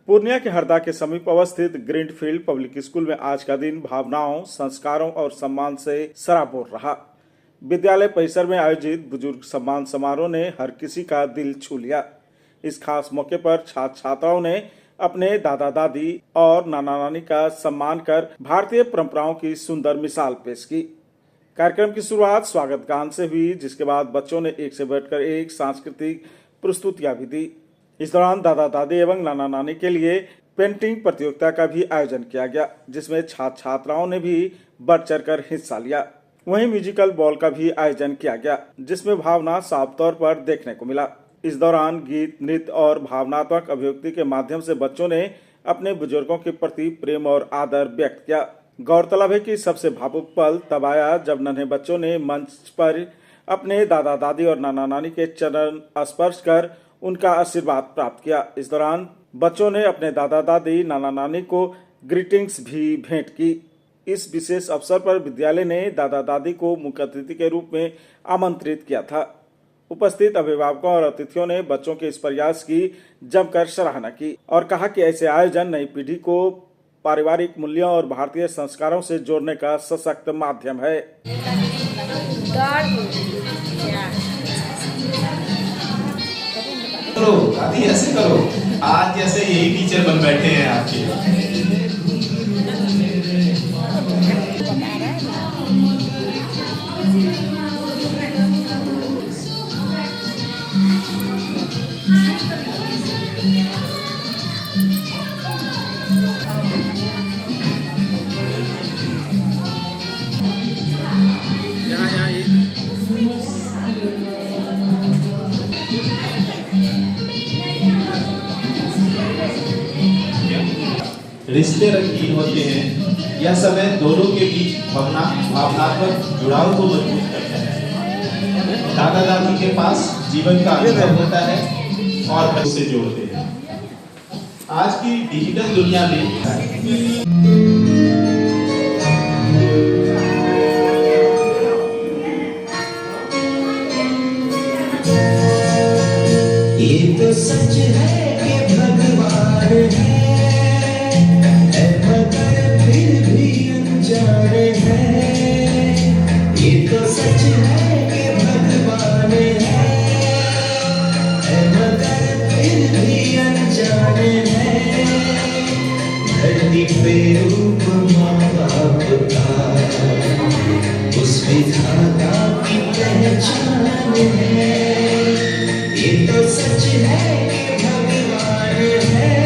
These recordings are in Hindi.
पूर्णिया के हरदा के समीप अवस्थित ग्रीनफील्ड पब्लिक स्कूल में आज का दिन भावनाओं, संस्कारों और सम्मान से सराबोर रहा। विद्यालय परिसर में आयोजित बुजुर्ग सम्मान समारोह ने हर किसी का दिल छू लिया। इस खास मौके पर छात्र छात्राओं ने अपने दादा दादी और नाना नानी का सम्मान कर भारतीय परंपराओं की सुंदर मिसाल पेश की। कार्यक्रम की शुरुआत स्वागत गान से हुई, जिसके बाद बच्चों ने एक से बढ़कर एक सांस्कृतिक प्रस्तुतियां भी दी। इस दौरान दादा दादी एवं नाना नानी के लिए पेंटिंग प्रतियोगिता का भी आयोजन किया गया, जिसमें छात्र छात्राओं ने भी बढ़ चढ़कर हिस्सा लिया। वहीं म्यूजिकल बॉल का भी आयोजन किया गया, जिसमें भावना साफ तौर पर देखने को मिला। इस दौरान गीत, नृत्य और भावनात्मक अभिव्यक्ति के माध्यम से बच्चों ने अपने बुजुर्गों के प्रति प्रेम और आदर व्यक्त किया। गौरतलब है कि सबसे भावुक पल तब आया जब नन्हे बच्चों ने मंच पर अपने दादा दादी और नाना नानी के चरण स्पर्श कर उनका आशीर्वाद प्राप्त किया। इस दौरान बच्चों ने अपने दादा दादी, नाना नानी को ग्रीटिंग्स भी भेंट की। इस विशेष अवसर पर विद्यालय ने दादा दादी को मुख्य अतिथि के रूप में आमंत्रित किया था। उपस्थित अभिभावकों और अतिथियों ने बच्चों के इस प्रयास की जमकर सराहना की और कहा कि ऐसे आयोजन नई पीढ़ी को पारिवारिक मूल्यों और भारतीय संस्कारों से जोड़ने का सशक्त माध्यम है। करो दादी, ऐसे करो। आज जैसे यही टीचर बन बैठे हैं आपके। रिश्ते रंगीन होते हैं। यह समय दोनों के बीच भावनात्मक जुड़ाव को मजबूत करता है। दादा दादी के पास जीवन का अनुभव होता है और उसे जोड़ते हैं। आज की डिजिटल दुनिया में ये तो सच है कि भगवान है, ये तो सच है कि भगवान है, मगर फिर भी अनजाने हैं। धरती पे रूप माँ बाप का उस विधाता की पहचान है। ये तो सच है कि भगवान है।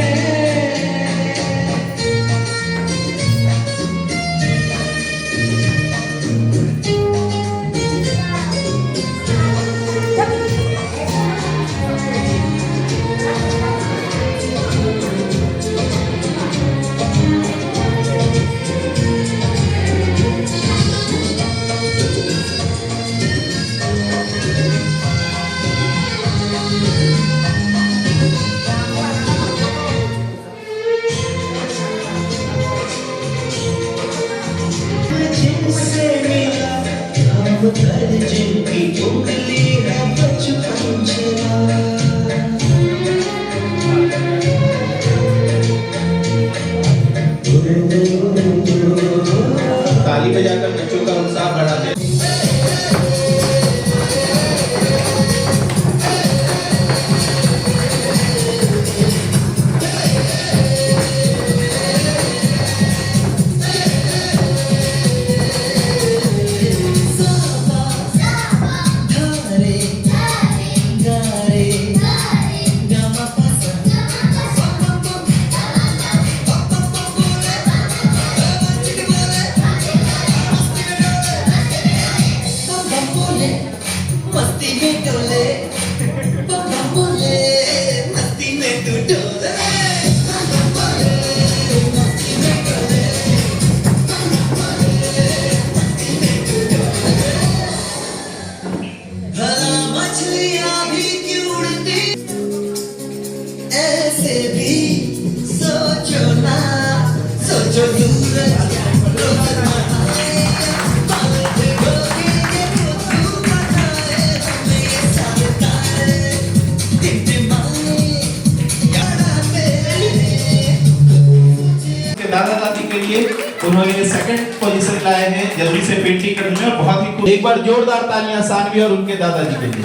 दादा दादी के लिए उन्होंने सेकंड पोजीशन लाए हैं जल्दी से पेंटिंग करने में, और बहुत ही एक बार जोरदार तालियां सानवी और उनके दादाजी के लिए।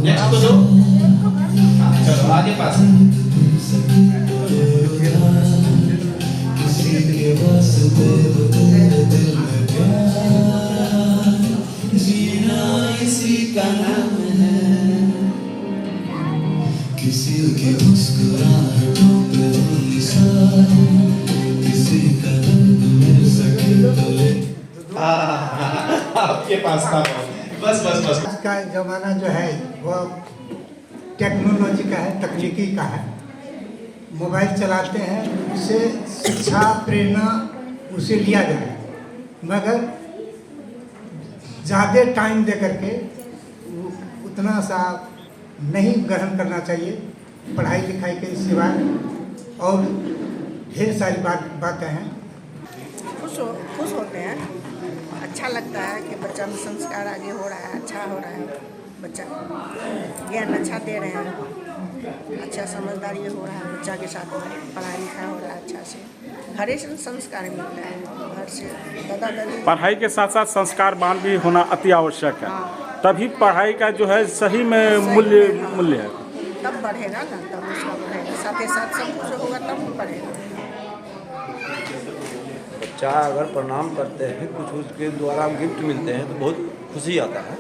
नेक्स्ट तो दो, चलो आगे पास। किसी की मुस्कुराहटों पे वो निशान, किसी का दर्द मिल सके तो ले। आपके पास था, बस बस बस। आज का ज़माना जो है वो टेक्नोलॉजी का है, तकनीकी का है। मोबाइल चलाते हैं, उससे शिक्षा प्रेरणा उसे लिया जाए, मगर ज़्यादा टाइम दे करके उतना सा नहीं ग्रहण करना चाहिए। पढ़ाई लिखाई के सिवाय और ढेर सारी बातें हैं। खुश होते हैं, अच्छा लगता है कि बच्चा में संस्कार आगे हो रहा है, अच्छा हो रहा है, बच्चा ज्ञान अच्छा दे रहे हैं, अच्छा समझदारी हो रहा है बच्चा के साथ में, पढ़ाई लिखाई हो रहा है अच्छा से, घरे से संस्कार मिलता है, घर से दादा दादी। पढ़ाई के साथ साथ संस्कारवान भी होना अति आवश्यक है। हाँ। तभी पढ़ाई का जो है सही में मूल्य है। तब बढ़ेगा ना, तब उसका बढ़ेगा, साथ ही साथ सब कुछ होगा तब वो बढ़ेगा। बच्चा अगर प्रणाम करते हैं, कुछ उसके द्वारा गिफ्ट मिलते हैं तो बहुत खुशी आता है।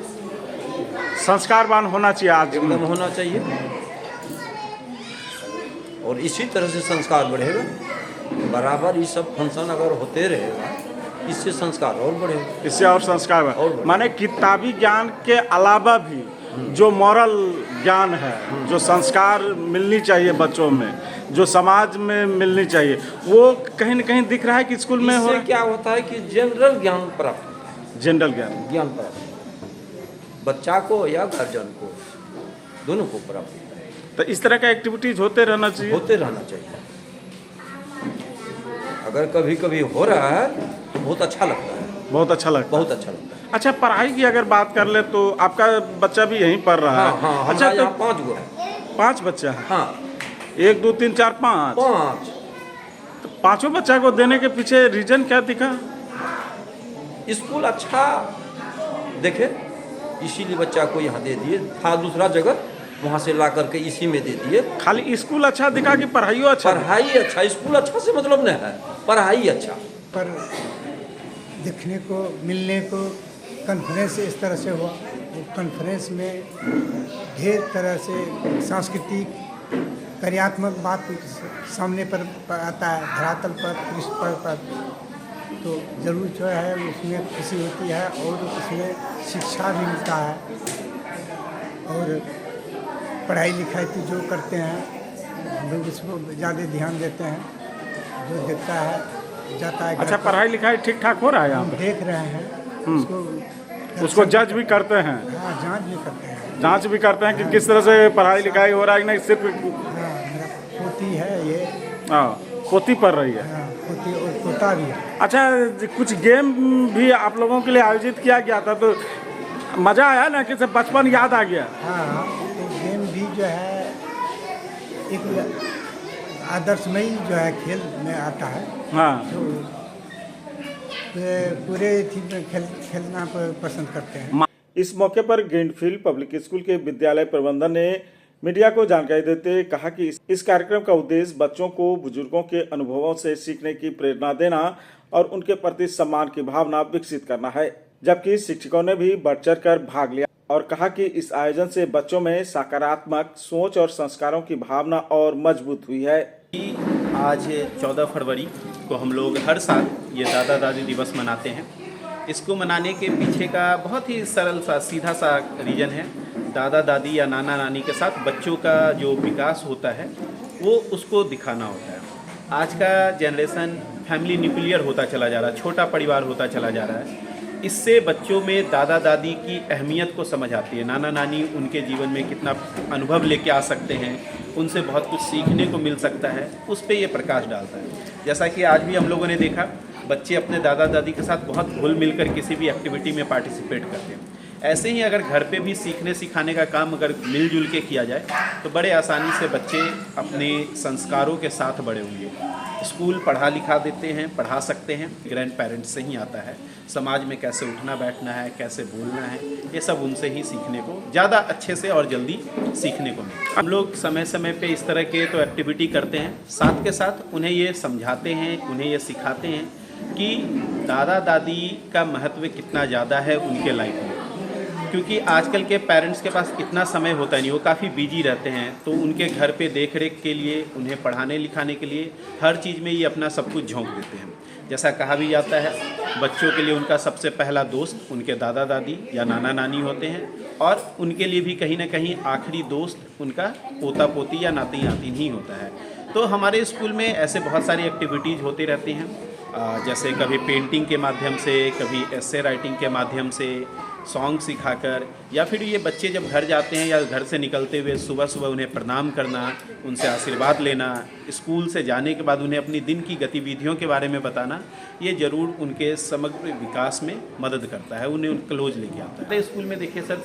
संस्कारवान होना चाहिए आज एकदम होना चाहिए, और इसी तरह से संस्कार बढ़ेगा। बराबर ये सब फंक्शन अगर होते रहेगा, इससे संस्कार और बढ़ेगा, इससे और संस्कार और माने किताबी ज्ञान के अलावा भी जो मॉरल ज्ञान है, जो संस्कार मिलनी चाहिए बच्चों में, जो समाज में मिलनी चाहिए, वो कहीं न कहीं दिख रहा है कि स्कूल में हो रहा है। क्या होता है कि जनरल ज्ञान प्राप्त होता है, जनरल ज्ञान प्राप्त होता है, बच्चा को या गार्जियन को, दोनों को प्राप्त होता है। तो इस तरह का एक्टिविटीज होते रहना चाहिए। अगर कभी कभी हो रहा है तो बहुत अच्छा लगता है, बहुत अच्छा लगता है। अच्छा, पढ़ाई की अगर बात कर ले तो आपका बच्चा भी यहीं पढ़ रहा है। हाँ, अच्छा, तो 5 गो है। 5 बच्चा है। हाँ, 1 2 3 4 5। तो 5 बच्चा को देने के पीछे रीजन क्या दिखा? स्कूल अच्छा देखे इसीलिए बच्चा को यहाँ दे दिए, था दूसरा जगह, वहाँ से ला करके इसी में दे दिए। खाली स्कूल अच्छा दिखा कि पढ़ाइयो अच्छा? पढ़ाई अच्छा, स्कूल अच्छा से मतलब नहीं है, पढ़ाई अच्छा। पर दिखने को मिलने को कॉन्फ्रेंस इस तरह से हुआ, वो कॉन्फ्रेंस में ढेर तरह से सांस्कृतिक कार्यात्मक बात सामने पर आता है, धरातल पर, पृष्ठ पर, तो ज़रूर जो है उसमें खुशी होती है और उसमें शिक्षा भी मिलता है। और पढ़ाई लिखाई तो जो करते हैं हम लोग उसको ज़्यादा ध्यान देते हैं, जो देखता है जाता है। अच्छा, पढ़ाई लिखाई ठीक ठाक हो रहा है यहाँ हम पे? देख रहे हैं उसको जज भी करते हैं? हाँ, जांच भी करते हैं। जांच भी करते हैं कि किस तरह से पढ़ाई लिखाई हो रहा है कि नहीं? सिर्फ हाँ, मेरा पोती है ये। हाँ, पोती पढ़ रही है। हाँ, पोती और पोता भी है। अच्छा, कुछ गेम भी आप लोगों के लिए आयोजित किया गया था, तो मज़ा आया ना, कि बचपन याद आ गया? हाँ, तो गेम भी जो है एक आदर्शमयी जो है खेल में आता है। हाँ, जो पूरे थी में खेलना पसंद करते हैं। इस मौके पर ग्रीनफील्ड पब्लिक स्कूल के विद्यालय प्रबंधन ने मीडिया को जानकारी देते हुए कहा कि इस कार्यक्रम का उद्देश्य बच्चों को बुजुर्गों के अनुभवों से सीखने की प्रेरणा देना और उनके प्रति सम्मान की भावना विकसित करना है। जबकि शिक्षकों ने भी बढ़ चढ़ कर भाग लिया और कहा कि इस आयोजन से बच्चों में सकारात्मक सोच और संस्कारों की भावना और मजबूत हुई है। आज 14 फरवरी को हम लोग हर साल ये दादा दादी दिवस मनाते हैं। इसको मनाने के पीछे का बहुत ही सरल सा सीधा सा रीज़न है। दादा दादी या नाना नानी के साथ बच्चों का जो विकास होता है वो उसको दिखाना होता है। आज का जनरेशन फैमिली न्यूक्लियर होता चला जा रहा है, छोटा परिवार होता चला जा रहा है। इससे बच्चों में दादा दादी की अहमियत को समझ आती है। नाना नानी उनके जीवन में कितना अनुभव लेके आ सकते हैं, उनसे बहुत कुछ सीखने को मिल सकता है, उस पर ये प्रकाश डालता है। जैसा कि आज भी हम लोगों ने देखा, बच्चे अपने दादा दादी के साथ बहुत घुल मिलकर किसी भी एक्टिविटी में पार्टिसिपेट करते हैं। ऐसे ही अगर घर पे भी सीखने सिखाने का काम अगर मिलजुल के किया जाए तो बड़े आसानी से बच्चे अपने संस्कारों के साथ बड़े होंगे। स्कूल पढ़ा लिखा देते हैं, पढ़ा सकते हैं, ग्रैंड पेरेंट्स से ही आता है। समाज में कैसे उठना बैठना है, कैसे बोलना है, ये सब उनसे ही सीखने को ज़्यादा अच्छे से और जल्दी सीखने को मिलता है। हम लोग समय समय पे इस तरह के तो एक्टिविटी करते हैं, साथ के साथ उन्हें ये समझाते हैं, उन्हें ये सिखाते हैं कि दादा दादी का महत्व कितना ज़्यादा है उनके लाइफ में। क्योंकि आजकल के पेरेंट्स के पास इतना समय होता नहीं, वो काफ़ी बिजी रहते हैं, तो उनके घर पे देख रेख के लिए, उन्हें पढ़ाने लिखाने के लिए हर चीज़ में ये अपना सब कुछ झोंक देते हैं। जैसा कहा भी जाता है, बच्चों के लिए उनका सबसे पहला दोस्त उनके दादा दादी या नाना नानी होते हैं, और उनके लिए भी कहीं ना कहीं आखिरी दोस्त उनका पोता पोती या नाती नातिन ही होता है। तो हमारे स्कूल में ऐसे बहुत सारी एक्टिविटीज़ होती रहती हैं, जैसे कभी पेंटिंग के माध्यम से, कभी एस्से राइटिंग के माध्यम से, सॉन्ग सिखाकर, या फिर ये बच्चे जब घर जाते हैं या घर से निकलते हुए सुबह सुबह उन्हें प्रणाम करना, उनसे आशीर्वाद लेना, स्कूल से जाने के बाद उन्हें अपनी दिन की गतिविधियों के बारे में बताना, ये ज़रूर उनके समग्र विकास में मदद करता है, उन्हें क्लोज लेके आता है। स्कूल में देखिए सर,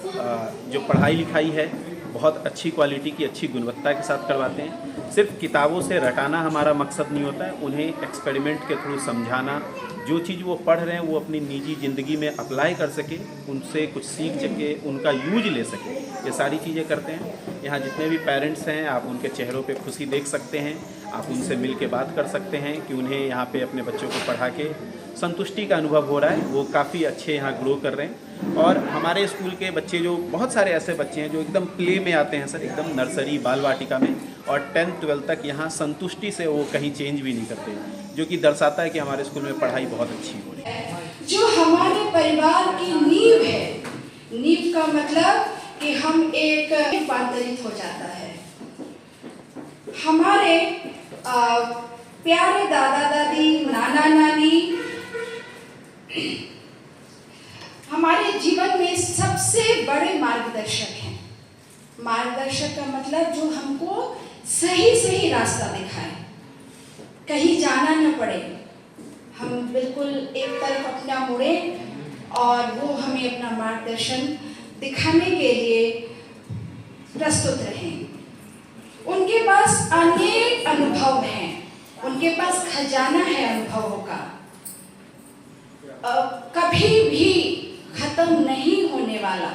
जो पढ़ाई लिखाई है बहुत अच्छी क्वालिटी की, अच्छी गुणवत्ता के साथ करवाते हैं। सिर्फ किताबों से रटाना हमारा मकसद नहीं होता है, उन्हें एक्सपेरिमेंट के थ्रू समझाना, जो चीज़ वो पढ़ रहे हैं वो अपनी निजी ज़िंदगी में अप्लाई कर सके, उनसे कुछ सीख सके, उनका यूज ले सके, ये सारी चीज़ें करते हैं। यहाँ जितने भी पेरेंट्स हैं, आप उनके चेहरों पे खुशी देख सकते हैं, आप उनसे मिल के बात कर सकते हैं कि उन्हें यहाँ पे अपने बच्चों को पढ़ा के संतुष्टि का अनुभव हो रहा है, वो काफ़ी अच्छे यहाँ ग्रो कर रहे हैं। और हमारे स्कूल के बच्चे, जो बहुत सारे ऐसे बच्चे हैं जो एकदम प्ले में आते हैं सर, एकदम नर्सरी बाल वाटिका में, और 10th-12th तक यहाँ संतुष्टि से वो कहीं चेंज भी नहीं करते, जो कि दर्शाता है कि हमारे स्कूल में पढ़ाई बहुत अच्छी हो रही है। जो हमारे परिवार की नींव है, नींव का मतलब कि हम एक रूपांतरित हो जाता है। हमारे प्यारे दादा दादी, नाना नानी हमारे जीवन में सबसे बड़े मार्गदर्शक हैं। मार्गदर्शक का मतलब जो हमको सही सही रास्ता दिखाए, कहीं जाना न पड़े, हम बिल्कुल एक तरफ अपना मुड़े और वो हमें अपना मार्गदर्शन दिखाने के लिए प्रस्तुत रहें। उनके पास अनेक अनुभव हैं, उनके पास खजाना है अनुभवों का, कभी भी खत्म नहीं होने वाला,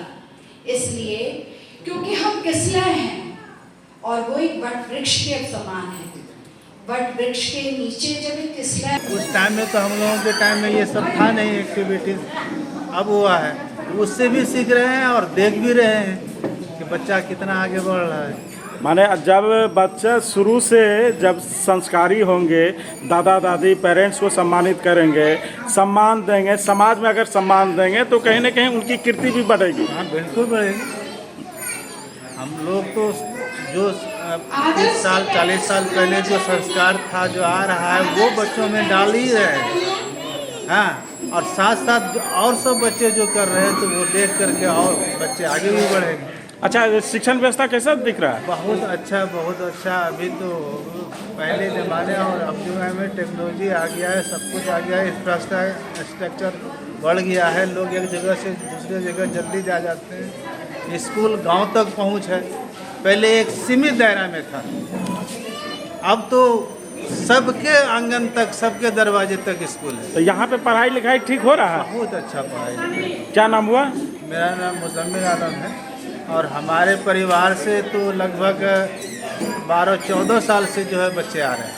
इसलिए क्योंकि हम किसला हैं और वो एक वट वृक्ष के समान है। वट वृक्ष के नीचे जब एक किसला, उस टाइम में तो हम लोगों के टाइम में ये सब था नहीं एक्टिविटीज़, अब हुआ है, उससे भी सीख रहे हैं और देख भी रहे हैं कि बच्चा कितना आगे बढ़ रहा है। माने जब बच्चा शुरू से जब संस्कारी होंगे, दादा दादी पेरेंट्स को सम्मानित करेंगे, सम्मान देंगे, समाज में अगर सम्मान देंगे तो कहीं ना कहीं उनकी कीर्ति भी बढ़ेगी। हाँ बिल्कुल बढ़ेगी। हम लोग तो जो 30 साल 40 साल पहले जो संस्कार था जो आ रहा है वो बच्चों में डाल ही रहे हैं। हाँ, और साथ साथ और सब बच्चे जो कर रहे हैं तो वो देख करके और बच्चे आगे भी बढ़ेंगे। अच्छा, शिक्षण व्यवस्था कैसा दिख रहा है? बहुत अच्छा, बहुत अच्छा। अभी तो पहले ज़माने और अब जो में टेक्नोलॉजी आ गया है, सब कुछ आ गया है, इंफ्रास्ट्रक्चर बढ़ गया है, लोग एक जगह से दूसरे जगह जल्दी जा जाते हैं। स्कूल गांव तक पहुंच है, पहले एक सीमित दायरा में था, अब तो सबके आंगन तक, सबके दरवाजे तक स्कूल है। तो यहाँ पे पढ़ाई लिखाई ठीक हो रहा है? बहुत अच्छा पढ़ाई लिखाई। क्या नाम हुआ? मेरा नाम मुजम्मिल आलम है और हमारे परिवार से तो लगभग 12-14 साल से जो है बच्चे आ रहे हैं।